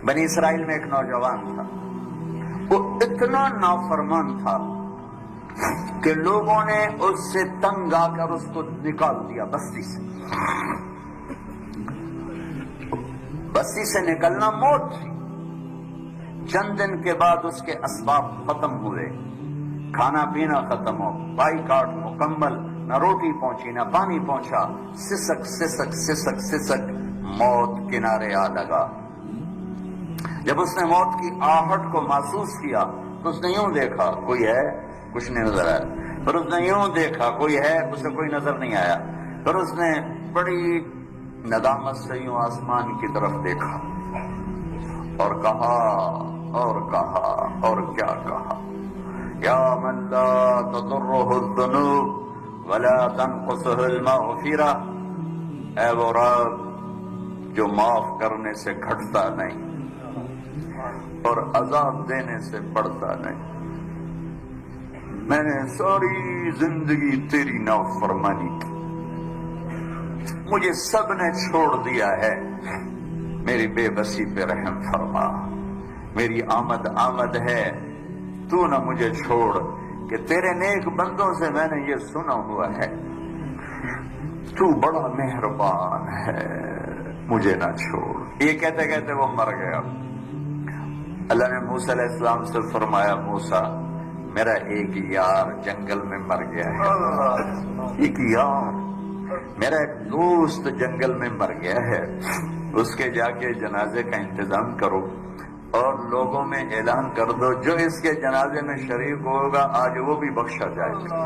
بنی اسرائیل میں ایک نوجوان تھا، وہ اتنا نافرمان تھا کہ لوگوں نے اس سے تنگ آ کر اس کو نکال دیا بستی سے۔ بستی سے نکلنا موت تھی۔ چند دن کے بعد اس کے اسباب ختم ہوئے، کھانا پینا ختم ہو، بائیکاٹ مکمل، نہ روٹی پہنچی نہ پانی پہنچا، سسک سسک سسک سسک موت کنارے آ لگا۔ جب اس نے موت کی آہٹ کو محسوس کیا تو اس نے یوں دیکھا کوئی ہے، کچھ نہیں نظر آیا، پھر اس نے یوں دیکھا کوئی ہے، اسے کوئی نظر نہیں آیا، پھر اس نے بڑی ندامت سے یوں آسمان کی طرف دیکھا اور کہا اور کیا کہا، یا من لا تضرہ الذنوب ولا تنقصہ المغفرہ، اے وہ رب جو معاف کرنے سے گھٹتا نہیں اور عذاب دینے سے بڑھتا نہیں۔ میں نے ساری زندگی تیری نافرمانی کی، مجھے سب نے چھوڑ دیا ہے، میری بے بسی پہ رحم فرما، میری آمد ہے، تو نہ مجھے چھوڑ، کہ تیرے نیک بندوں سے میں نے یہ سنا ہوا ہے تو بڑا مہربان ہے، مجھے نہ چھوڑ۔ یہ کہتے کہتے وہ مر گیا۔ اللہ نے موسیٰ علیہ السلام سے فرمایا، موسیٰ میرا ایک یار جنگل میں مر گیا ہے، ایک یار میرا ایک دوست جنگل میں مر گیا ہے، اس کے جا کے جنازے کا انتظام کرو اور لوگوں میں اعلان کر دو جو اس کے جنازے میں شریک ہوگا آج وہ بھی بخشا جائے گا۔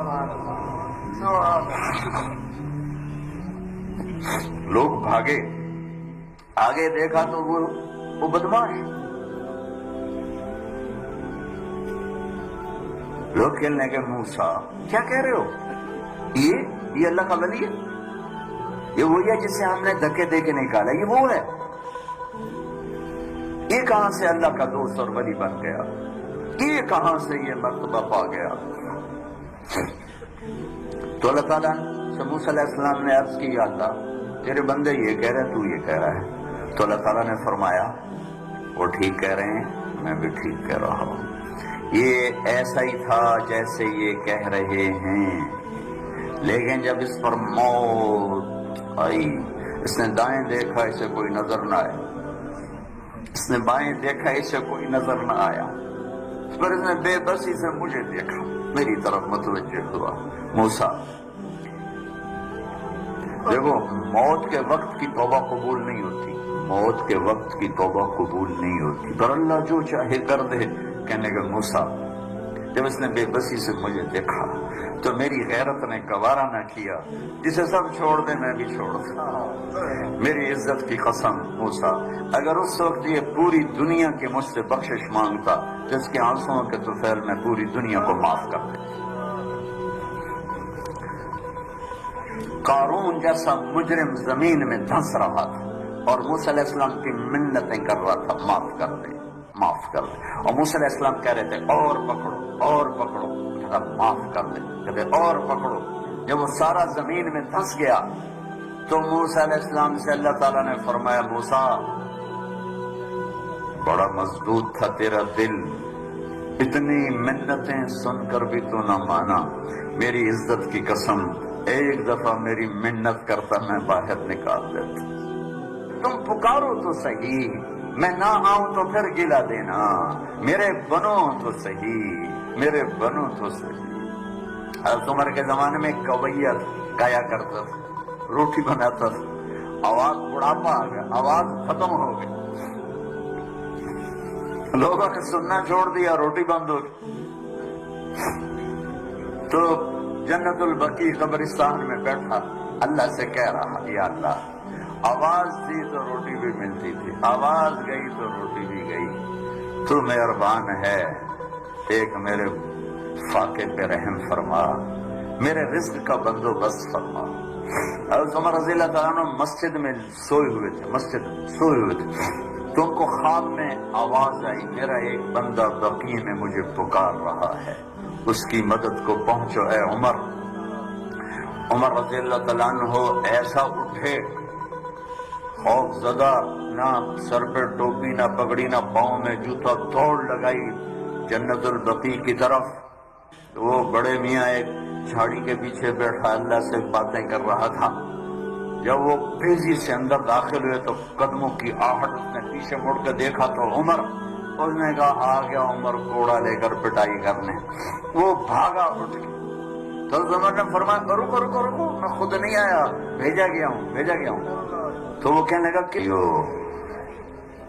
لوگ بھاگے، آگے دیکھا تو وہ بدماش، لوگ کہنے لگے موسیٰ کیا کہہ رہے ہو، یہ اللہ کا ولی ہے، یہ وہی ہے جسے ہم نے دھکے دے کے نکالا، یہ وہ ہے، یہ کہاں سے اللہ کا دوست اور ولی بن گیا، یہ کہاں سے یہ مرتبہ پا گیا۔ تو اللہ تعالیٰ سے موسیٰ علیہ السلام نے عرض کی، یا اللہ تیرے بندے یہ کہہ رہے تو یہ کہہ رہا ہے۔ تو اللہ تعالیٰ نے فرمایا وہ ٹھیک کہہ رہے ہیں، میں بھی ٹھیک کہہ رہا ہوں، یہ ایسا ہی تھا جیسے یہ کہہ رہے ہیں، لیکن جب اس پر موت آئی، اس نے دائیں دیکھا اسے کوئی نظر نہ آیا، اس نے بائیں دیکھا اسے کوئی نظر نہ آیا، پھر اس نے بے بسی سے مجھے دیکھا، میری طرف متوجہ ہوا۔ موسیٰ دیکھو، موت کے وقت کی توبہ قبول نہیں ہوتی، موت کے وقت کی توبہ قبول نہیں ہوتی، پر اللہ جو چاہے کر دے۔ کہنے لگا موسیٰ جب اس نے بے بسی سے مجھے دیکھا تو میری غیرت نے گوارا نہ کیا، جسے سب چھوڑ دے میں بھی چھوڑ دوں، میری عزت کی قسم موسیٰ اگر اس وقت یہ پوری دنیا کی مجھ سے بخشش مانگتا تو اس کے آنسوؤں کے طفیل میں پوری دنیا کو معاف کر دے۔ قارون جیسا مجرم زمین میں دھنس رہا تھا اور موسیٰ علیہ السلام کی منتیں کر رہا تھا، معاف کر دے معاف کر دے، اور موسیٰ علیہ السلام کہہ رہے تھے اور پکڑو، معاف کر دے، کہتے اور پکڑو۔ جب وہ سارا زمین میں دھنس گیا تو موسیٰ علیہ السلام سے اللہ تعالیٰ نے فرمایا، موسیٰ بڑا مضبوط تھا تیرا دل، اتنی منتیں سن کر بھی تو نہ مانا، میری عزت کی قسم ایک دفعہ میری منت کرتا میں باہر نکال دیتا، تم پکارو تو صحیح، میں نہ آؤں تو پھر گلا دینا، میرے بنو تو صحیح، میرے بنو تو صحیح۔ حضرت عمر کے زمانے میں کویت گایا کرتا تھا، روٹی بناتا تھا، آواز بڑھاپا آ گیا، آواز ختم ہو گئی، لوگوں نے سننا چھوڑ دیا، روٹی بند ہو گئی، تو جنت البقیع قبرستان میں بیٹھا اللہ سے کہہ رہا، یا اللہ آواز دی تو روٹی بھی ملتی تھی، آواز گئی تو روٹی بھی گئی، تو مہربان ہے، ایک میرے فاقے پہ رحم فرما، میرے رزق کا بندوبست فرما۔ حضرت عمر رضی اللہ تعالیٰ عنہ مسجد میں سوئے ہوئے تھے، تو ان کو خواب میں آواز آئی، میرا ایک بندہ بقیع میں مجھے پکار رہا ہے، اس کی مدد کو پہنچو اے عمر۔ عمر رضی اللہ تعالیٰ عنہ ایسا اٹھے، خوف زدہ نہ سر پہ ٹوپی نہ پگڑی نہ پاؤں میں جوتا، دوڑ لگائی جنت البقیع کی طرف. وہ بڑے میاں ایک جھاڑی کے پیچھے بیٹھا اللہ سے باتیں کر رہا تھا. جب وہ تیزی سے اندر داخل ہوئے تو قدموں کی آہٹ، اس نے پیچھے مڑ کے دیکھا تو عمر. اس نے کہا آ گیا عمر گھوڑا لے کر پٹائی کرنے. وہ بھاگا اٹھ کے. تو عمر نے فرمایا رکو رکو رکو، میں خود نہیں آیا، بھیجا گیا ہوں. تو وہ کہنے لگا کہ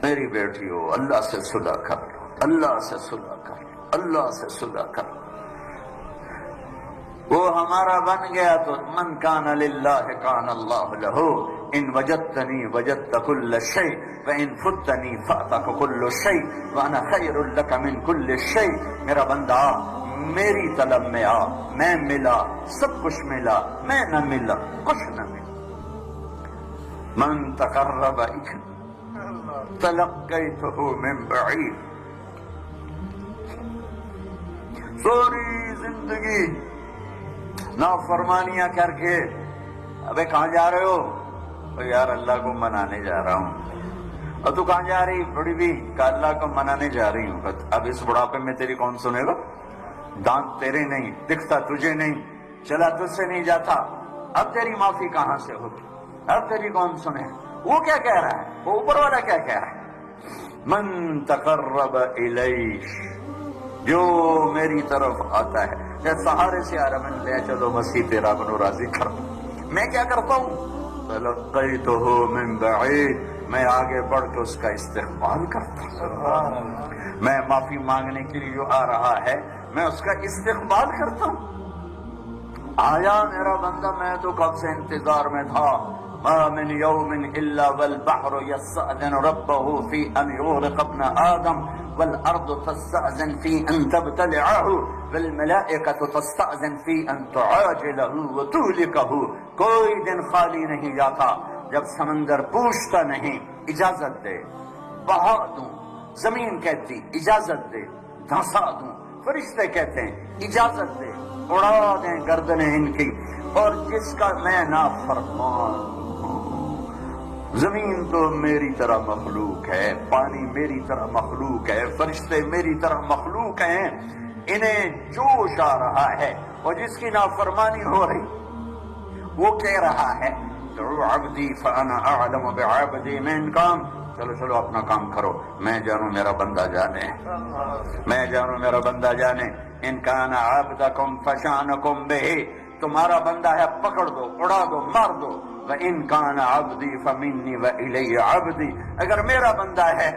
میری بیٹی ہو، اللہ سے صلح کر، اللہ سے صلح کر، اللہ سے صلح کر. وہ ہمارا بن گیا تو من کان للہ کان اللہ لہ، ان وجدتنی وجدت کل شیء وان فتنی فاتک کل شیء وانا خیر لک من کل شیء. میرا بندہ میری طلب میں آ، میں ملا سب کچھ ملا، میں نہ ملا کچھ نہ ملا. من تقرب تلقیتہ من بعید. ساری زندگی نافرمانیاں کر کے ابے کہاں جا رہے ہو؟ یار اللہ کو منانے جا رہا ہوں. اور تو کہاں جا رہی؟ بڑی بھی کہ اللہ کو منانے جا رہی ہوں. اب اس بڑھاپے میں تیری کون سنے گا؟ دانت تیرے نہیں، دکھتا تجھے نہیں، چلا تجھ سے نہیں جاتا. اب تیری معافی کہاں سے ہوگی؟ اب تیری کون سنے؟ وہ کیا کہہ رہا ہے؟ وہ اوپر والا کیا کہہ رہا ہے؟ من تقرب الیہ، جو میری طرف آتا ہے. جیسے سہارے سے آ رہا، میں لے چلو مسیح تیرا بنو راضی کر. میں کیا کرتا ہوں؟ تلقیتہ من بعید، میں آگے بڑھ کے اس کا استقبال کرتا ہوں. میں معافی مانگنے کے لیے جو آ رہا ہے میں اس کا استقبال کرتا ہوں. آیا میرا بندہ، میں تو کب سے انتظار میں تھا. ما من یوم الا والبحر یستأذن ربہ فی ان یغرق ابن آدم والارض تستأذن فی ان تبتلعہ والملائکۃ تستأذن فی ان تعاجلہ وتہلکہ. کوئی دن خالی نہیں جاتا جب سمندر پوچھتا نہیں اجازت دے، بہا دوں. زمین کہتی اجازت دے، دھنسا دوں. فرشتے کہتے ہیں اجازت دے، اڑا دیں گردنیں ان کی. اور جس کا میں نافرمان ہوں. زمین تو میری طرح مخلوق ہے، پانی میری طرح مخلوق ہے، فرشتے میری طرح مخلوق ہیں. انہیں جوش آ رہا ہے اور جس کی نافرمانی ہو رہی وہ کہہ رہا ہے دعو عبدی فانا اعلم بعبدی من کام. چلو چلو اپنا کام کرو، میں جانوں میرا بندہ جانے، میں جانوں میرا بندہ جانے. ان کان عبدکم فشانکم بہ، تمہارا بندہ ہے پکڑ دو، اڑا دو، مار دو. وان کان عبدی فمنی والی عبدی، اگر میرا بندہ ہے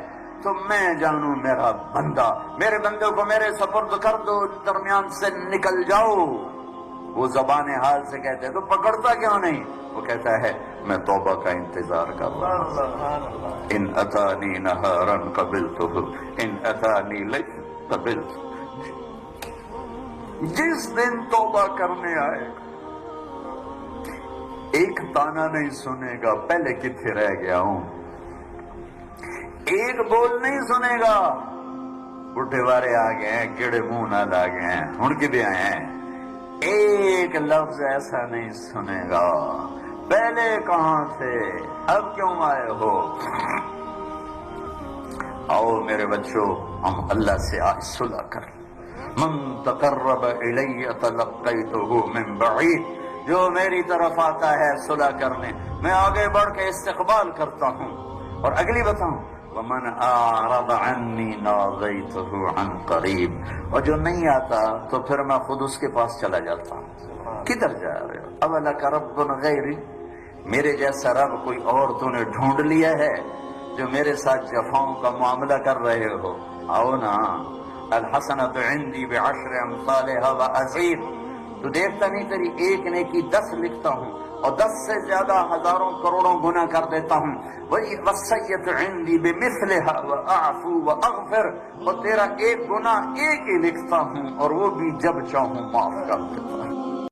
تو میں جانوں میرا بندہ. میرے بندے کو میرے سپرد کر دو، درمیان سے نکل جاؤ. وہ زبان حال سے کہتے تو پکڑتا کیوں نہیں؟ وہ کہتا ہے میں توبہ کا انتظار کر رہا ہوں. ان اتانی نہارا قبلتہ ان اتانی لیلا قبلتہ. جس دن توبہ کرنے آئے گا ایک تانا نہیں سنے گا پہلے کتنے رہ گیا ہوں، ایک بول نہیں سنے گا. بڈھے وارے آ گئے ہیں، کیڑے منہ نال آ گئے ہیں، ہن کدے آئے ہیں. ایک لفظ ایسا نہیں سنے گا پہلے کہاں تھے، اب کیوں آئے ہو. آؤ میرے بچوں، ہم اللہ سے آج صلح کر. من تقرب الی تلقیتہ من بعید، جو میری طرف آتا ہے صلح کرنے میں آگے بڑھ کے استقبال کرتا ہوں. اور اگلی بتاؤں ومن اعرض عنی نادیتہ عن قریب، اور جو نہیں آتا تو پھر میں خود اس کے پاس چلا جاتا ہوں. کدھر جا رہے ہو؟ اولک رب غیری، میرے جیسا رب کوئی اور تو نے ڈھونڈ لیا ہے جو میرے ساتھ جفاؤں کا معاملہ کر رہے ہو؟ آؤ نا. الحسنۃ عندی بعشر امثالها وازید، تو دیکھتا نہیں تیری ایک نیکی 10 لکھتا ہوں اور 10 سے زیادہ ہزاروں کروڑوں گنا کر دیتا ہوں. والسیئۃ عندی بمثلها واعفو واغفر، اور تیرا ایک گناہ ایک ہی لکھتا ہوں اور وہ بھی جب چاہوں معاف کر دیتا ہوں.